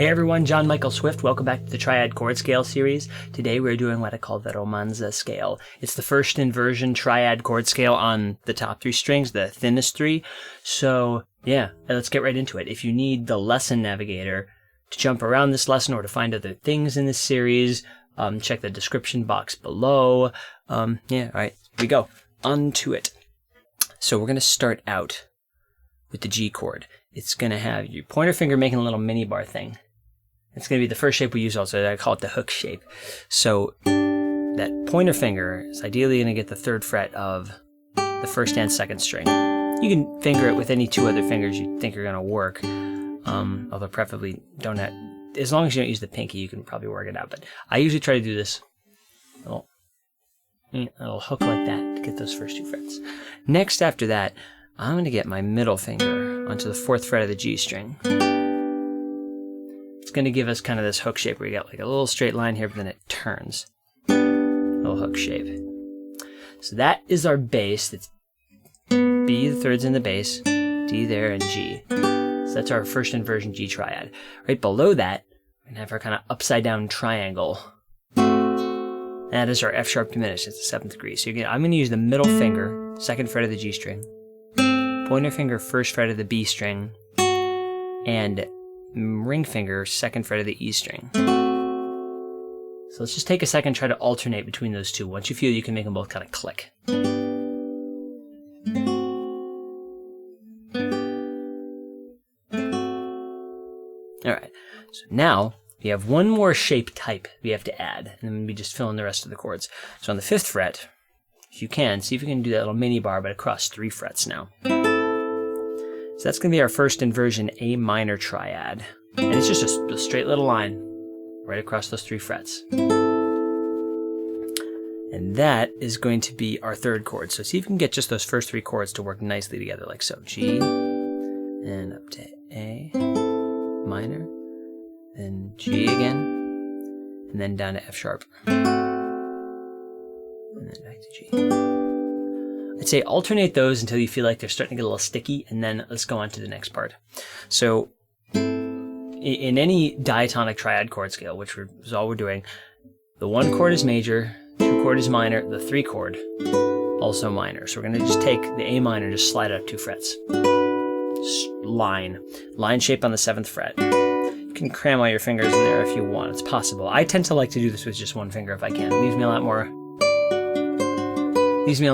everyone, John Michael Swift. Welcome back to the Triad Chord Scale series. Today we're doing what I call the Romanza scale. It's the first inversion triad chord scale on the top three strings, the thinnest three. So yeah, let's get right into it. If you need the lesson navigator to jump around this lesson or to find other things in this series, check the description box below. Yeah, all right, here we go. On to it. So we're going to start out with the G chord. It's going to have your pointer finger making a little mini bar thing. It's going to be the first shape we use also. I call it the hook shape. So that pointer finger is ideally going to get the 3rd fret of the 1st and 2nd string. You can finger it with any 2 other fingers you think are going to work. Although preferably don't have, as long as you don't use the pinky, you can probably work it out. But I usually try to do this little hook like that to get those first 2 frets. Next after that, I'm going to get my middle finger onto the 4th fret of the G string. It's going to give us kind of this hook shape where you got like a little straight line here, but then it turns. Little hook shape. So that is our bass. It's B, the 3rds in the bass, D there, and G. So that's our first inversion G triad. Right below that, we're going to have our kind of upside down triangle. That is our F sharp diminished. It's the 7th degree. So I'm going to use the middle finger, 2nd fret of the G string, pointer finger, 1st fret of the B string, and ring finger, 2nd fret of the E string. So let's just take a second, try to alternate between those two. Once you feel you can make them both kind of click. Alright, so now we have one more shape type we have to add, and then we just fill in the rest of the chords. So on the 5th fret, if you can, see if you can do that little mini bar, but across 3 frets now. So that's going to be our first inversion A minor triad. And it's just a straight little line right across those 3 frets. And that is going to be our 3rd chord. So see if you can get just those first 3 chords to work nicely together, like so. G, and up to A minor, then G again, and then down to F sharp. And then back to G. I'd say alternate those until you feel like they're starting to get a little sticky, and then let's go on to the next part. So in any diatonic triad chord scale, which is all we're doing, the 1 chord is major, 2 chord is minor, the 3 chord also minor. So we're going to just take the A minor and just slide it up 2 frets. Just line shape on the 7th fret. You can cram all your fingers in there if you want. It's possible. I tend to like to do this with just 1 finger if I can. It leaves me a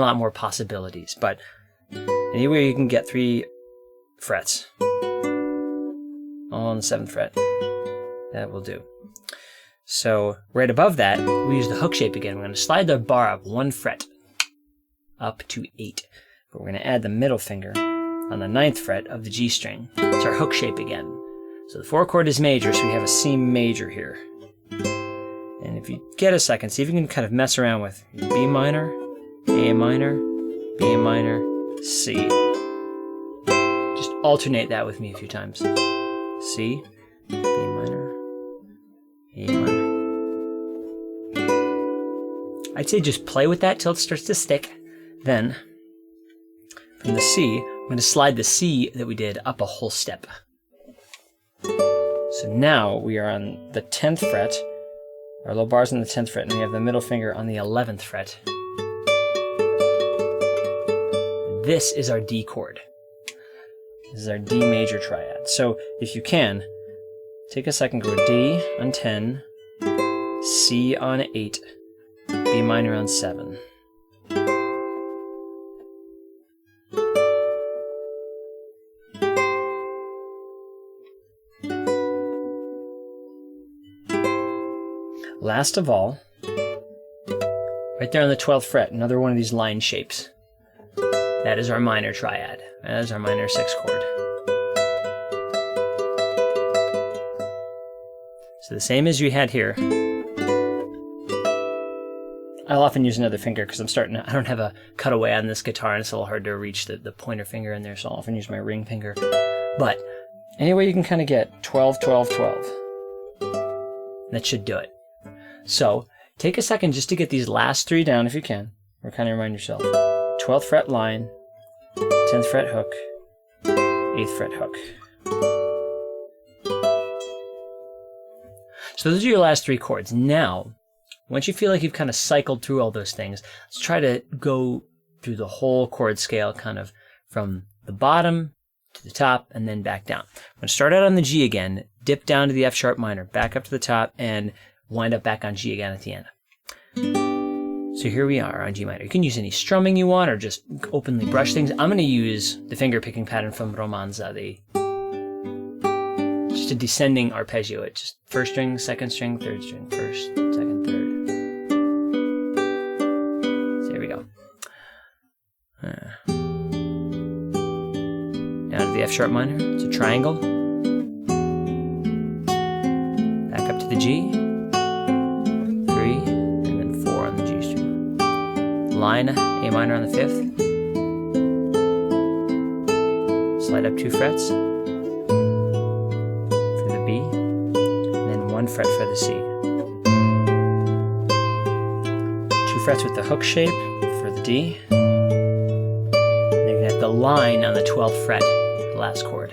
lot more possibilities, but anywhere you can get 3 frets on the 7th fret, that will do. So right above that, we use the hook shape again. We're going to slide the bar up 1 fret up to 8, but we're going to add the middle finger on the 9th fret of the G string. It's our hook shape again. So the 4 chord is major, so we have a C major here. And if you get a second, see if you can kind of mess around with B minor, A minor, B minor, C. Just alternate that with me a few times. C, B minor, A minor. I'd say just play with that till it starts to stick. Then, from the C, I'm going to slide the C that we did up a whole step. So now we are on the 10th fret. Our low bar's on the 10th fret, and we have the middle finger on the 11th fret. This is our D chord. This is our D major triad. So if you can, take a second, go D on 10, C on 8, B minor on 7. Last of all, right there on the 12th fret, another one of these line shapes. That is our minor triad. That is our minor 6 chord. So the same as you had here. I'll often use another finger because I don't have a cutaway on this guitar and it's a little hard to reach the pointer finger in there, so I'll often use my ring finger. But anyway, you can kind of get 12, 12, 12. That should do it. So take a second just to get these last 3 down if you can, or kind of remind yourself. 12th fret line, 10th fret hook, 8th fret hook. So those are your last 3 chords. Now, once you feel like you've kind of cycled through all those things, let's try to go through the whole chord scale, kind of from the bottom to the top and then back down. I'm going to start out on the G again, dip down to the F sharp minor, back up to the top, and wind up back on G again at the end. So here we are on G minor. You can use any strumming you want or just openly brush things. I'm going to use the finger picking pattern from Romanza, just a descending arpeggio. It's just first string, second string, third string, first, second, third. So here we go. Down to the F sharp minor. It's a triangle. Back up to the G. 3, and then 4 on the G string. Line A minor on the 5th. Slide up 2 frets for the B, and then 1 fret for the C. 2 frets with the hook shape for the D. And then you have the line on the 12th fret, the last chord.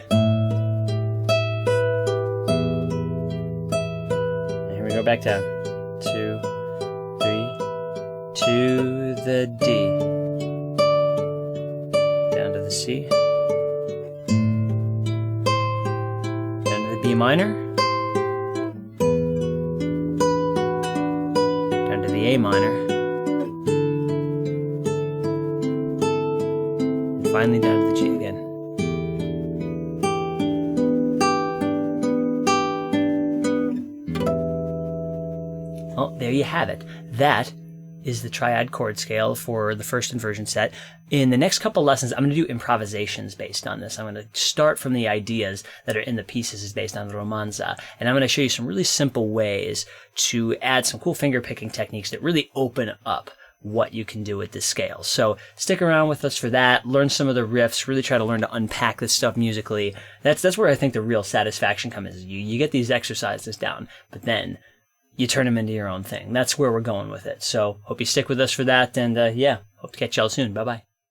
And here we go back down. 2, 3, to the D, down to the C, down to the B minor, down to the A minor, and finally down to the G again. Well, there you have it. That is the Triad chord scale for the first inversion set. In the next couple lessons, I'm going to do improvisations based on this. I'm going to start from the ideas that are in the pieces based on the Romanza, and I'm going to show you some really simple ways to add some cool finger picking techniques that really open up what you can do with this scale. So stick around with us for that, learn some of the riffs, really try to learn to unpack this stuff musically. That's where I think the real satisfaction comes. You get these exercises down, but then you turn them into your own thing. That's where we're going with it. So hope you stick with us for that. And yeah, hope to catch y'all soon. Bye-bye.